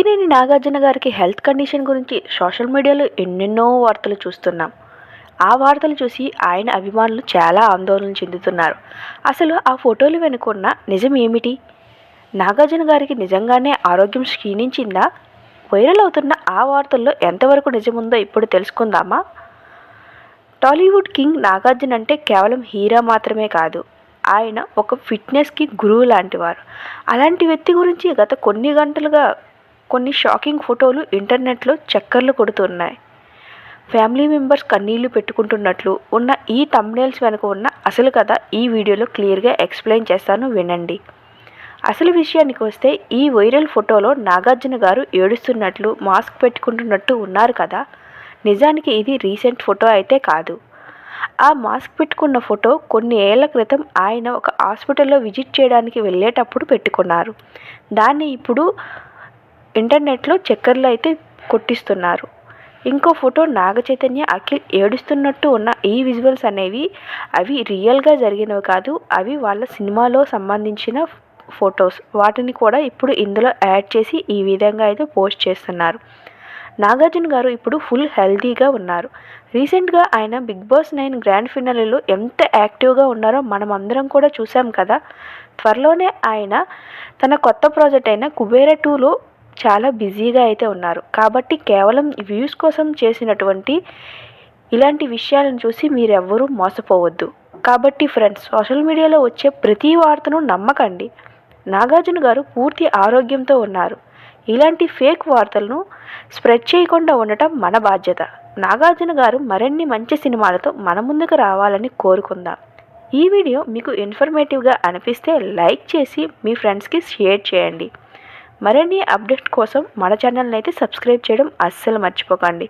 సింగరేణి నాగార్జున గారికి health condition గురించి social మీడియాలో ఎన్నెన్నో వార్తలు చూస్తున్నాం. ఆ వార్తలు చూసి ఆయన అభిమానులు చాలా ఆందోళన చెందుతున్నారు. అసలు ఆ ఫోటోలు వెనుకున్న నిజం ఏమిటి? నాగార్జున గారికి నిజంగానే ఆరోగ్యం క్షీణించిందా? వైరల్ అవుతున్న ఆ వార్తల్లో ఎంతవరకు నిజముందో ఇప్పుడు తెలుసుకుందామా? టాలీవుడ్ కింగ్ నాగార్జున అంటే కేవలం హీరో మాత్రమే కాదు, ఆయన ఒక ఫిట్నెస్కి గురువు లాంటివారు. అలాంటి వ్యక్తి గురించి గత కొన్ని గంటలుగా కొన్ని షాకింగ్ ఫోటోలు ఇంటర్నెట్లో చక్కర్లు కొడుతున్నాయి. ఫ్యామిలీ మెంబర్స్ కన్నీళ్లు పెట్టుకుంటున్నట్లు ఉన్న ఈ థంబ్నెయిల్స్ వెనుక ఉన్న అసలు కథ ఈ వీడియోలో క్లియర్గా ఎక్స్ప్లెయిన్ చేస్తాను, వినండి. అసలు విషయానికి వస్తే, ఈ వైరల్ ఫోటోలో నాగార్జున గారు ఏడుస్తున్నట్లు, మాస్క్ పెట్టుకుంటున్నట్టు ఉన్నారు కదా. నిజానికి ఇది రీసెంట్ ఫోటో అయితే కాదు. ఆ మాస్క్ పెట్టుకున్న ఫోటో కొన్ని ఏళ్ల క్రితం ఆయన ఒక హాస్పిటల్లో విజిట్ చేయడానికి వెళ్ళేటప్పుడు పెట్టుకున్నారు. దాన్ని ఇప్పుడు ఇంటర్నెట్లో చక్కర్లు అయితే కొట్టిస్తున్నారు. ఇంకో ఫోటో నాగ చైతన్య, అఖిల్ ఏడుస్తున్నట్టు ఉన్న ఈ విజువల్స్ అనేవి అవి రియల్గా జరిగినవి కాదు, అవి వాళ్ళ సినిమాలో సంబంధించిన ఫొటోస్. వాటిని కూడా ఇప్పుడు ఇందులో యాడ్ చేసి ఈ విధంగా అయితే పోస్ట్ చేస్తున్నారు. నాగార్జున గారు ఇప్పుడు ఫుల్ హెల్తీగా ఉన్నారు. రీసెంట్గా ఆయన బిగ్ బాస్ 9 గ్రాండ్ ఫినాలేలో ఎంత యాక్టివ్గా ఉన్నారో మనం అందరం కూడా చూసాం కదా. త్వరలోనే ఆయన తన కొత్త ప్రాజెక్ట్ అయిన కుబేరా 2లో చాలా బిజీగా అయితే ఉన్నారు. కాబట్టి కేవలం వ్యూస్ కోసం చేసినటువంటి ఇలాంటి విషయాలను చూసి మీరెవ్వరూ మోసపోవద్దు. కాబట్టి ఫ్రెండ్స్, సోషల్ మీడియాలో వచ్చే ప్రతి వార్తను నమ్మకండి. నాగార్జున గారు పూర్తి ఆరోగ్యంతో ఉన్నారు. ఇలాంటి ఫేక్ వార్తలను స్ప్రెడ్ చేయకుండా ఉండటం మన బాధ్యత. నాగార్జున గారు మరిన్ని మంచి సినిమాలతో మన ముందుకు రావాలని కోరుకుందాం. ఈ వీడియో మీకు ఇన్ఫర్మేటివ్గా అనిపిస్తే లైక్ చేసి మీ ఫ్రెండ్స్కి షేర్ చేయండి. మరిన్ని అప్డేట్ కోసం మన ఛానల్ని అయితే సబ్స్క్రైబ్ చేయడం అస్సలు మర్చిపోకండి.